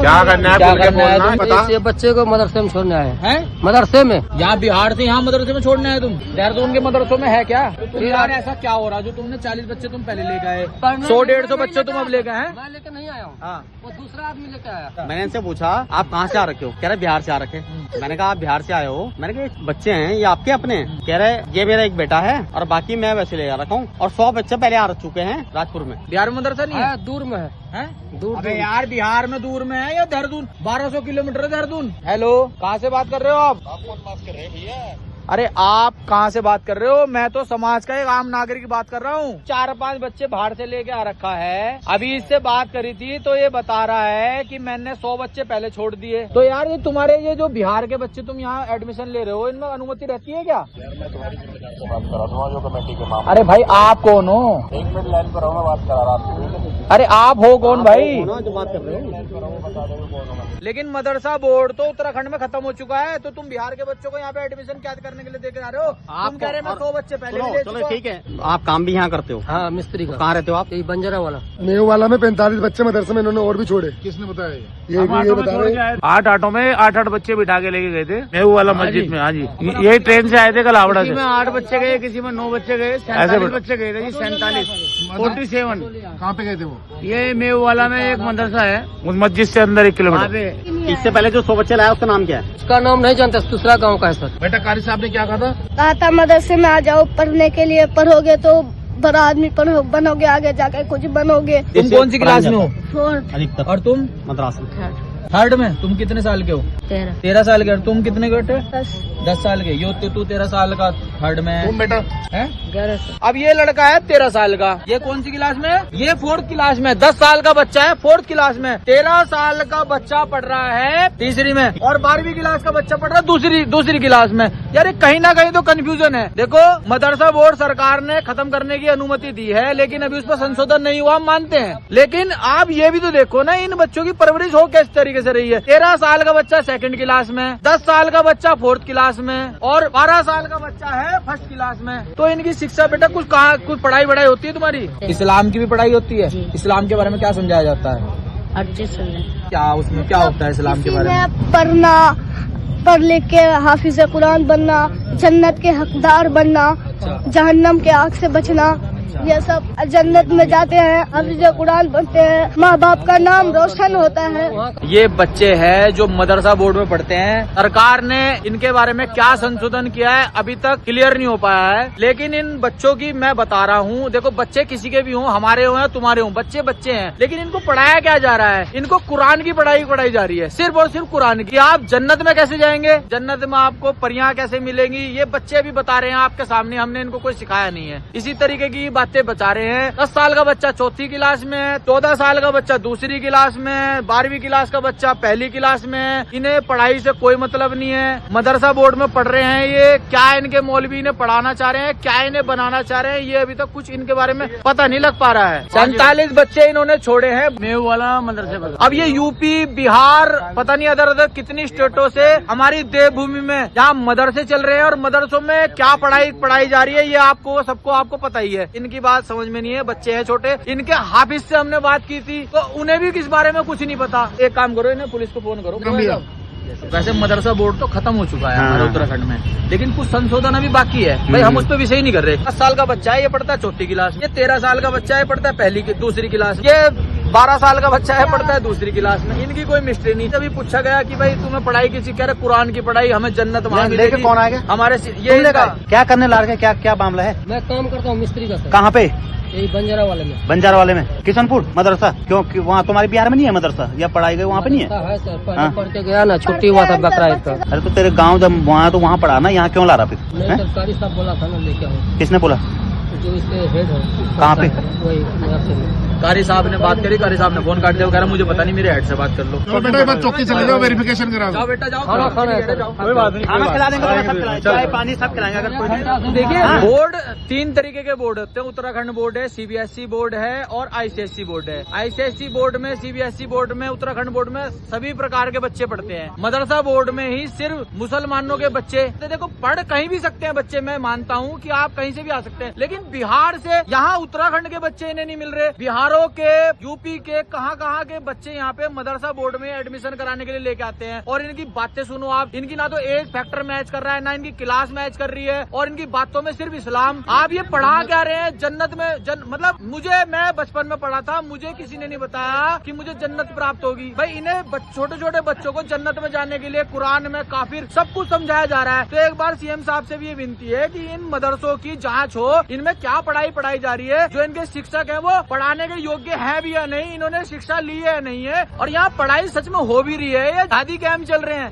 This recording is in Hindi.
क्या करना है? बता। ये बच्चे को मदरसे में छोड़ने आए हैं। मदरसे में यहाँ बिहार से यहाँ मदरसे में छोड़ने आए तुम? देहरादून के मदरसों में है क्या? तो यार ऐसा क्या हो रहा जो तुमने 40 बच्चे तुम पहले ले गए, 100-150 बच्चे तुम अब ले गए हैं? मैं लेके नहीं आया हूँ, हाँ, वो दूसरा आदमी लेके आया। मैंने इनसे पूछा आप कहाँ से आ रखे हो? कह रहे बिहार से आ रखे। मैंने कहा आप बिहार से आए हो? मैंने कहा ये बच्चे हैं ये आपके अपने हैं? कह रहे ये मेरा एक बेटा है और बाकी मैं वैसे ले जा रखा हूँ, और 100 बच्चे पहले आ चुके हैं राजपुर में। बिहार में मदरसा नहीं है? दूर में है। दूर। अबे यार बिहार में दूर में है या देहरादून? 1200 किलोमीटर है देहरादून। हेलो, कहाँ से बात कर रहे हो आप? कौन बात कर रहे हैं भैया? अरे आप कहाँ से बात कर रहे हो? मैं तो समाज का एक आम नागरिक की बात कर रहा हूँ। 4-5 बच्चे बाहर से लेके आ रखा है। अभी इससे बात करी थी तो ये बता रहा है कि मैंने 100 बच्चे पहले छोड़ दिए। तो यार ये तुम्हारे ये जो बिहार के बच्चे तुम यहाँ एडमिशन ले रहे हो, इनमें अनुमति रहती है क्या? अरे भाई आप कौन हो? 1 मिनट लाइन पर मैं बात करा रहा। अरे आप हो कौन भाई? जो बात कर रहे हो। लेकिन मदरसा बोर्ड तो उत्तराखंड में खत्म हो चुका है, तो तुम बिहार के बच्चों को यहाँ पे एडमिशन क्या करने के लिए देकर आ रहे हो? तुम कह रहे मैं 100 बच्चे पहले भी ले चुका। चलो ठीक है, आप काम भी यहाँ करते हो? हाँ, मिस्त्री का। कहाँ रहते हो आप? यही बंजारा वाला। नेहरू वाला में 45 बच्चे मदरसे में इन्होंने और भी छोड़े। किसने बताया? ये बता रहे 8 ऑटो में 8 बच्चे बिठा के लेके गए थे नेहरू वाला मस्जिद में। हाँ जी, यही ट्रेन से आए थे कल हावड़ा से। किसी में 8 बच्चे गए, किसी में 9 बच्चे गए, 47 बच्चे गए थे जी। 47 कहाँ पे गए थे वो? ये मेहू वाला में एक मदरसा है, उस मस्जिद से अंदर 1 किलोमीटर। इससे पहले जो 100 बच्चे लाया उसका नाम क्या है? उसका नाम नहीं जानता, दूसरा गाँव का है सर। बेटा कारी साहब ने क्या कहा था? कहा था मदरसे में आ जाओ पढ़ने के लिए, पढ़ोगे तो बड़ा आदमी बनोगे, आगे जाकर कुछ बनोगे। तुम कौन सी क्लास में हो? 4 अधिकतर। और तुम? मद्रासा। थर्ड। 3rd में। तुम कितने साल के हो? 13 साल के। और तुम कितने के बेटे? 10 साल के। यो तू 13 साल का 3rd में है? तुम बेटा? 11 साल। अब ये लड़का है 13 साल का। ये कौन सी क्लास में है? ये 4th क्लास में। 10 साल का बच्चा है 4th क्लास में। 13 साल का बच्चा पढ़ रहा है 3री में, और 12वीं क्लास का बच्चा पढ़ रहा है दूसरी क्लास में। यार ये कहीं ना कहीं तो कंफ्यूजन है। देखो मदरसा बोर्ड सरकार ने खत्म करने की अनुमति दी है, लेकिन अभी उस पर संशोधन नहीं हुआ, हम मानते हैं। लेकिन आप ये भी तो देखो ना, इन बच्चों की परवरिश हो किस तरीके से रही है। 13 साल का बच्चा 2nd क्लास में, 10 साल का बच्चा 4th क्लास में, और 12 साल का बच्चा है 1st क्लास में। तो इनकी शिक्षा बेटा कुछ पढ़ाई वढ़ाई होती है तुम्हारी? इस्लाम की भी पढ़ाई होती है? इस्लाम के बारे में क्या समझाया जाता है? क्या उसमें क्या होता है इस्लाम के बारे में? पढ़ना, पढ़ लिख के हाफिज कुरान बनना, जन्नत के हकदार बनना, जहन्नम के आग से बचना, ये सब। जन्नत में जाते हैं, हाफिज कुरान बनते हैं, माँ बाप का नाम रोशन होता है। ये बच्चे हैं जो मदरसा बोर्ड में पढ़ते हैं। सरकार ने इनके बारे में क्या संशोधन किया है अभी तक क्लियर नहीं हो पाया है, लेकिन इन बच्चों की मैं बता रहा हूँ। देखो बच्चे किसी के भी हों, हमारे हों या तुम्हारे हों, बच्चे बच्चे हैं, लेकिन इनको पढ़ाया क्या जा रहा है? इनको कुरान की पढ़ाई जा रही है, सिर्फ और सिर्फ कुरान की। आप जन्नत में कैसे जाएंगे? जन्नत में आपको परियां कैसे मिलेंगी? ये बच्चे अभी बता रहे हैं आपके सामने, हमने इनको कोई सिखाया नहीं है। इसी तरीके की बातें बता रहे हैं। 10 साल का बच्चा 4थी क्लास में, 14 साल का बच्चा 2री क्लास में, 12वीं क्लास का बच्चा 1ली क्लास में। इन्हें पढ़ाई से कोई मतलब नहीं है। मदरसा बोर्ड में पढ़ रहे हैं, ये क्या इनके मौलवी इन्हें पढ़ाना चाह रहे हैं, क्या इन्हें बनाना चाह रहे हैं, ये अभी तक कुछ इनके बारे में पता नहीं लग पा रहा है। 47 बच्चे इन्होंने छोड़े हैं मेहू वाला मदरसे पर। अब ये यूपी, बिहार, पता नहीं अदर कितनी स्टेटों से हमारी देवभूमि में जहाँ मदरसे चल रहे हैं, और मदरसों में क्या पढ़ाई जा रही है, ये आपको सबको आपको पता ही है। इनकी बात समझ में नहीं है। बच्चे हैं छोटे। इनके हाफिज से हमने बात की थी तो उन्हें भी किस बारे में कुछ नहीं पता। एक काम करो, इन्हें पुलिस को फोन करो। वैसे मदरसा बोर्ड तो खत्म हो चुका है हमारे उत्तराखंड में, लेकिन कुछ संशोधन अभी बाकी है भाई, हम उस पर विषय नहीं कर रहे। 10 साल का बच्चा है, ये पढ़ता है 4ठी क्लास में। ये 13 साल का बच्चा है, पढ़ता है 2री क्लास में। ये 12 साल का बच्चा है, पढ़ता है 2री क्लास में। इनकी कोई मिस्ट्री नहीं। अभी पूछा गया कि भाई तुम्हें पढ़ाई किसी, कह रहे कुरान की पढ़ाई, हमें जन्नत वहाँ मिलेगी। कौन आएगा? हमारे ये क्या करने ला रहे? क्या मामला है? मैं काम करता हूँ मिस्त्री का। कहाँ पे? यही बंजारा वाले में। बंजारा वाले में? किशनपुर मदरसा? क्यों वहाँ तुम्हारे बिहार में नहीं है मदरसा, या पढ़ाई गई वहाँ पे नहीं है? है सर, पहले पढ़ के गया ना, छुट्टी हुआ था बकरा ईद का। अरे तो तेरे गाँव जब वहाँ तो वहाँ पढ़ा ना, यहाँ क्यों ला रहा फिर? नहीं सरकारी साहब बोला था ना लेके आओ। किसने बोला? जो इसके हेड है। कहाँ पे? वही मदरसे में। कारी साहब ने बात करी, कारी साहब ने फोन काट दिया, कह रहा मुझे पता नहीं, मेरे हेड से बात कर लो। तो बेटा एक बार चौकी चले जाओ, वेरिफिकेशन करा जाओ बेटा जाओ, खाना है सर। कोई बात नहीं, खाना खिला देंगे, सब खिलाएंगे, चाय पानी सब खिलाएंगे अगर कोई। देखिए बोर्ड 3 तरीके के बोर्ड होते हैं। उत्तराखंड बोर्ड है, CBSE बोर्ड है, और ICSE बोर्ड है। ICSE बोर्ड में, CBSE बोर्ड में, उत्तराखंड बोर्ड में सभी प्रकार के बच्चे पढ़ते हैं। मदरसा बोर्ड में ही सिर्फ मुसलमानों के बच्चे। तो देखो पढ़ कहीं भी सकते हैं बच्चे, मैं मानता हूँ कि आप कहीं से भी आ सकते हैं, लेकिन बिहार से यहाँ उत्तराखंड के बच्चे इन्हें नहीं मिल रहे, बिहार बिहारों के, यूपी के, कहाँ के बच्चे यहाँ पे मदरसा बोर्ड में एडमिशन कराने के लिए लेके आते हैं। और इनकी बातें सुनो आप, इनकी ना तो एक फैक्टर मैच कर रहा है, ना इनकी क्लास मैच कर रही है, और इनकी बातों में सिर्फ इस्लाम। आप ये पढ़ा क्या रहे हैं जन्नत में? मतलब मैं बचपन में पढ़ा था, मुझे किसी ने नहीं बताया कि मुझे जन्नत प्राप्त होगी। भाई इन्हें छोटे छोटे बच्चों को जन्नत में जाने के लिए कुरान में काफिर सब कुछ समझाया जा रहा है। तो एक बार सीएम साहब से भी ये विनती है कि इन मदरसों की जांच हो, इनमें क्या पढ़ाई जा रही है, जो इनके शिक्षक हैं वो पढ़ाने के योग्य है भी या नहीं, इन्होंने शिक्षा ली है या नहीं है, और यहाँ पढ़ाई सच में हो भी रही है या शादी कैंप चल रहे हैं।